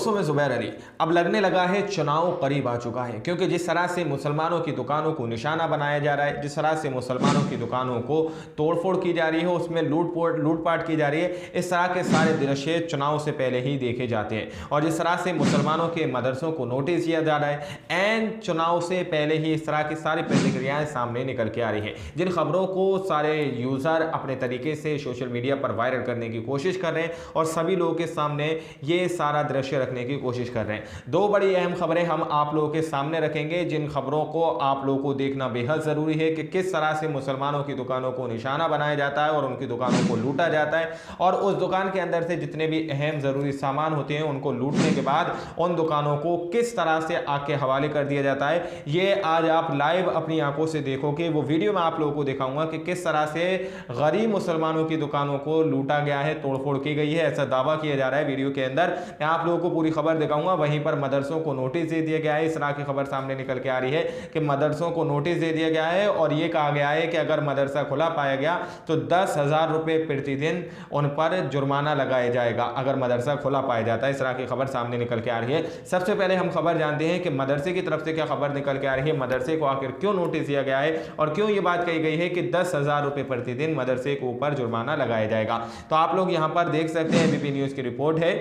दोस्तों मैं जुबैर अली। अब लगने लगा है चुनाव करीब आ चुका है, क्योंकि जिस तरह से मुसलमानों की दुकानों को निशाना बनाया जा रहा है, जिस तरह से मुसलमानों की दुकानों को तोड़फोड़ की जा रही है, उसमें लूटपाट की जा रही है, इस तरह के सारे दृश्य चुनाव से पहले ही देखे जाते हैं। और जिस तरह से मुसलमानों के मदरसों को नोटिस दिया जा रहा है, एन चुनाव से पहले ही इस तरह की सारी प्रतिक्रियाएं सामने निकल के आ रही हैं, जिन खबरों को सारे यूज़र अपने तरीके से सोशल मीडिया पर वायरल करने की कोशिश कर रहे हैं और सभी लोगों के सामने ये सारा दृश्य रखने की कोशिश कर रहे हैं। दो बड़ी अहम खबरें हम आप लोगों के सामने रखेंगे, जिन खबरों को आप लोगों को देखना बेहद ज़रूरी है कि किस तरह से मुसलमानों की दुकानों को निशाना बनाया जाता है और उनकी दुकानों को लूटा जाता है, और उस दुकान के अंदर से जितने भी अहम ज़रूरी सामान होते हैं उनको लूटने के बाद उन दुकानों को किस तरह से आग के हवाले कर दिया जाता है। ये आज आप लाइव अपनी आंखों से देखोगे। वो वीडियो मैं आप लोगों को दिखाऊंगा कि किस तरह से गरीब मुसलमानों की दुकानों को लूटा गया है, तोड़फोड़ की गई है, ऐसा दावा किया जा रहा है। वीडियो के अंदर मैं आप लोगों को पूरी खबर दिखाऊंगा। वहीं पर मदरसों को नोटिस दे दिया गया है। इस तरह की खबर सामने निकल के आ रही है कि मदरसों को नोटिस दे दिया गया है और यह कहा गया है कि अगर मदरसा खुला पाया गया तो 10,000 रुपये प्रतिदिन उन पर जुर्माना लगाया जाएगा, अगर मदरसा खुला पाया जाता है। इस तरह की खबर सामने निकल के आ रही है। सबसे पहले हम खबर जानते हैं कि मदरसे की तरफ से क्या खबर निकल के आ रही है, मदरसे को आखिर क्यों नोटिस दिया गया है और क्यों ये बात कही गई है कि 10,000 रुपये प्रतिदिन मदरसे के ऊपर जुर्माना लगाया जाएगा। तो आप लोग यहां पर देख सकते हैं, एबीपी न्यूज़ की रिपोर्ट है।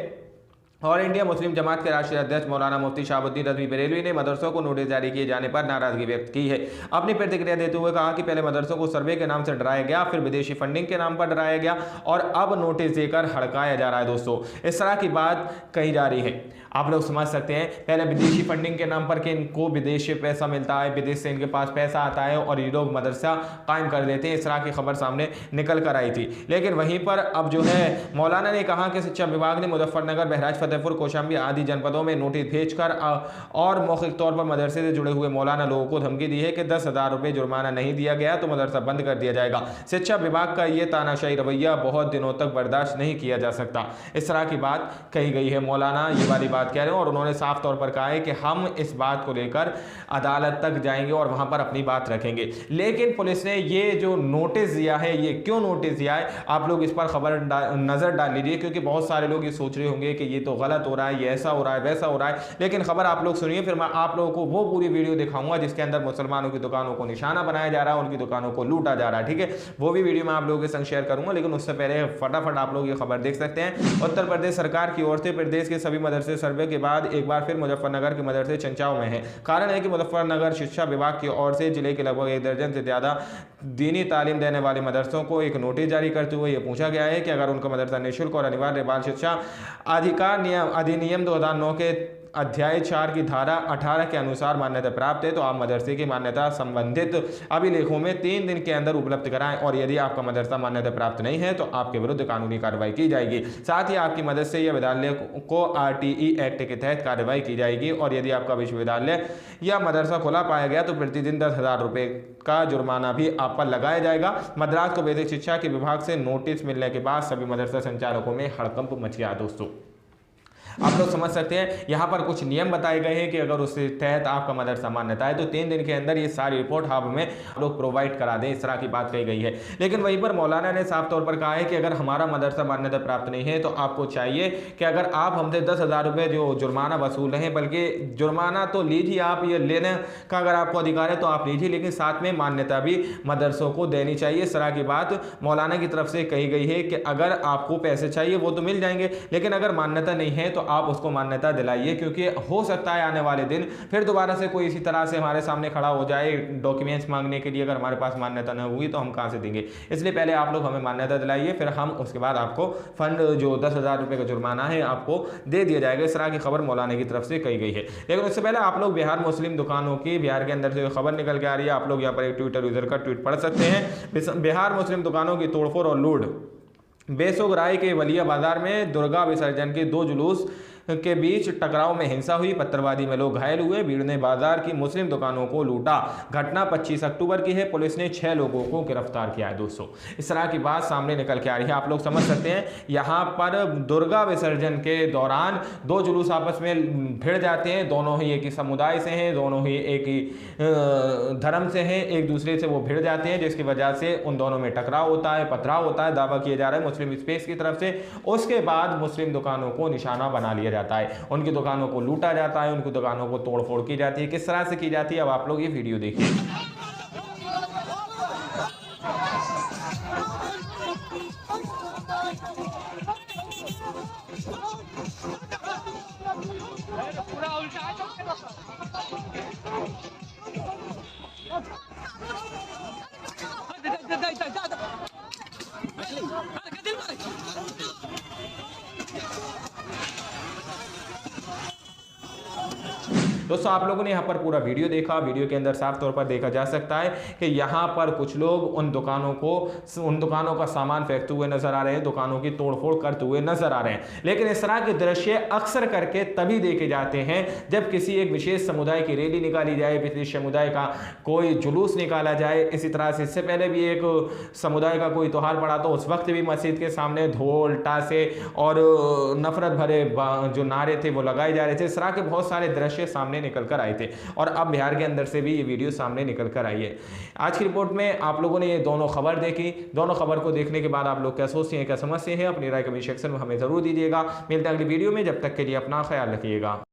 और इंडिया मुस्लिम जमात के राष्ट्रीय अध्यक्ष मौलाना मुफ्ती शहाबुद्दीन रज़वी बरेलवी ने मदरसों को नोटिस जारी किए जाने पर नाराजगी व्यक्त की है। अपनी प्रतिक्रिया देते हुए कहा कि पहले मदरसों को सर्वे के नाम से डराया गया, फिर विदेशी फंडिंग के नाम पर डराया गया और अब नोटिस देकर हड़काया जा रहा है। दोस्तों, इस तरह की बात कही जा रही है। आप लोग समझ सकते हैं, पहले विदेशी फंडिंग के नाम पर कि इनको विदेश से पैसा मिलता है, विदेश से इनके पास पैसा आता है और ये लोग मदरसा कायम कर देते हैं। इस तरह की खबर सामने निकल कर आई थी। लेकिन वहीं पर अब जो है मौलाना ने कहा कि शिक्षा विभाग ने मुजफ्फरनगर, बहराइच, फतेहपुर, कौशाम्बी आदि जनपदों में नोटिस भेजकर और मौखिक तौर पर मदरसे से जुड़े हुए मौलाना लोगों को धमकी दी है कि 10,000 रुपये जुर्माना नहीं दिया गया तो मदरसा बंद कर दिया जाएगा। शिक्षा विभाग का ये तानाशाही रवैया बहुत दिनों तक बर्दाश्त नहीं किया जा सकता। इस तरह की बात कही गई है। मौलाना ये वाली बात कह रहे हैं और उन्होंने साफ तौर पर कहा है कि हम इस बात को लेकर अदालत तक जाएंगे और वहां पर अपनी बात रखेंगे। लेकिन पुलिस ने ये जो नोटिस दिया है, ये क्यों नोटिस दिया है, आप लोग इस पर खबर नजर डाल लीजिए, क्योंकि बहुत सारे लोग ये सोच रहे होंगे कि ये तो गलत हो रहा है, ये ऐसा हो रहा है, वैसा हो रहा है। लेकिन खबर आप लोग सुनिए, फिर मैं आप लोगों को वो पूरी वीडियो दिखाऊंगा जिसके अंदर मुसलमानों की दुकानों को निशाना बनाया जा रहा है, उनकी दुकानों को लूटा जा रहा है। ठीक है, वो भी वीडियो मैं आप लोगों के संग शेयर करूंगा। लेकिन उससे पहले फटाफट आप लोग ये खबर देख सकते हैं। उत्तर प्रदेश सरकार की ओर से प्रदेश के सभी मदरसे सर्वे के बाद एक बार फिर मुजफ्फरनगर के मदरसे चंचाव में है। कारण है कि मुजफ्फरनगर शिक्षा विभाग की ओर से जिले के लगभग 1 दर्जन से ज्यादा दीनी तालीम देने वाले मदरसों को एक नोटिस जारी करते हुए यह पूछा गया है कि अगर उनका मदरसा निःशुल्क और अनिवार्य बाल शिक्षा अधिनियम 2009 के अध्याय 4 की धारा 18 के अनुसार मान्यता प्राप्त है तो आप मदरसे की मान्यता संबंधित अभिलेखों में 3 दिन के अंदर उपलब्ध कराएं, और यदि आपका मदरसा मान्यता प्राप्त नहीं है तो आपके विरुद्ध कानूनी कार्रवाई की जाएगी। साथ ही आपकी मदरसे या विद्यालय को RTE एक्ट के तहत कार्रवाई की जाएगी, और यदि आपका विश्वविद्यालय या मदरसा खुला पाया गया तो प्रतिदिन 10,000 रुपये का जुर्माना भी आप पर लगाया जाएगा। मद्रास को बेसिक शिक्षा के विभाग से नोटिस मिलने के बाद सभी मदरसा संचालकों में हड़कंप मच गया। दोस्तों, आप लोग समझ सकते हैं, यहाँ पर कुछ नियम बताए गए हैं कि अगर उसके तहत आपका मदरसा मान्यता है तो 3 दिन के अंदर ये सारी रिपोर्ट हब में आप लोग प्रोवाइड करा दें। इस तरह की बात कही गई है। लेकिन वहीं पर मौलाना ने साफ तौर पर कहा है कि अगर हमारा मदरसा मान्यता प्राप्त नहीं है तो आपको चाहिए कि अगर आप हमसे 10,000 रुपये जो जुर्माना वसूल रहे हैं, बल्कि जुर्माना तो लीजिए आप, ये लेने का अगर आपको अधिकार है तो आप लीजिए, लेकिन साथ में मान्यता भी मदरसों को देनी चाहिए। इस तरह की बात मौलाना की तरफ से कही गई है कि अगर आपको पैसे चाहिए वो तो मिल जाएंगे, लेकिन अगर मान्यता नहीं है तो आप उसको मान्यता दिलाइए, क्योंकि हो सकता है आने वाले दिन फिर दोबारा से कोई इसी तरह से हमारे सामने खड़ा हो जाए डॉक्यूमेंट्स मांगने के लिए। अगर हमारे पास मान्यता न हुई तो हम कहां से देंगे। इसलिए पहले आप लोग हमें मान्यता दिलाइए, फिर हम उसके बाद आपको फंड जो 10,000 रुपये का जुर्माना है आपको दे दिया जाएगा। इस तरह की खबर मौलाना की तरफ से कही गई है। लेकिन उससे पहले आप लोग बिहार मुस्लिम दुकानों की बिहार के अंदर से खबर निकल के आ रही है, आप लोग यहाँ पर एक ट्विटर यूजर का ट्वीट पढ़ सकते हैं। बिहार मुस्लिम दुकानों की तोड़फोड़ और लूट। बेसोगराय के वलिया बाजार में दुर्गा विसर्जन के 2 जुलूस के बीच टकराव में हिंसा हुई, पत्थरबाजी में लोग घायल हुए, भीड़ ने बाजार की मुस्लिम दुकानों को लूटा। घटना 25 अक्टूबर की है। पुलिस ने 6 लोगों को गिरफ्तार किया है। दोस्तों, इस तरह की बात सामने निकल के आ रही है। आप लोग समझ सकते हैं, यहाँ पर दुर्गा विसर्जन के दौरान 2 जुलूस आपस में भिड़ जाते हैं। दोनों ही एक ही समुदाय से हैं, दोनों ही एक ही धर्म से हैं, एक दूसरे से वो भिड़ जाते हैं, जिसकी वजह से उन दोनों में टकराव होता है, पथराव होता है। दावा किया जा रहा है मुस्लिम स्पेस की तरफ से। उसके बाद मुस्लिम दुकानों को निशाना बना लिया जाता है, उनकी दुकानों को लूटा जाता है, उनकी दुकानों को तोड़ फोड़ की जाती है। किस तरह से की जाती है अब आप लोग ये वीडियो देखिए। पूरा उल्टा दोस्तों आप लोगों ने यहाँ पर पूरा वीडियो देखा। वीडियो के अंदर साफ तौर पर देखा जा सकता है कि यहाँ पर कुछ लोग उन दुकानों का सामान फेंकते हुए नजर आ रहे हैं, दुकानों की तोड़फोड़ करते हुए नजर आ रहे हैं। लेकिन इस तरह के दृश्य अक्सर करके तभी देखे जाते हैं जब किसी एक विशेष समुदाय की रैली निकाली जाए, विशेष समुदाय का कोई जुलूस निकाला जाए। इसी तरह से इससे पहले भी एक समुदाय का कोई त्यौहार पड़ा तो उस वक्त भी मस्जिद के सामने ढोल टासे और नफरत भरे जो नारे थे वो लगाए जा रहे थे। इस तरह के बहुत सारे दृश्य सामने निकल कर आए थे और अब बिहार के अंदर से भी ये वीडियो सामने निकल कर आई है। आज की रिपोर्ट में आप लोगों ने ये दोनों खबर देखी। दोनों खबर को देखने के बाद आप लोग क्या सोचते हैं, क्या समझते हैं, अपनी राय कमेंट सेक्शन में हमें जरूर दीजिएगा। मिलते हैं अगली वीडियो में, जब तक के लिए अपना ख्याल रखिएगा।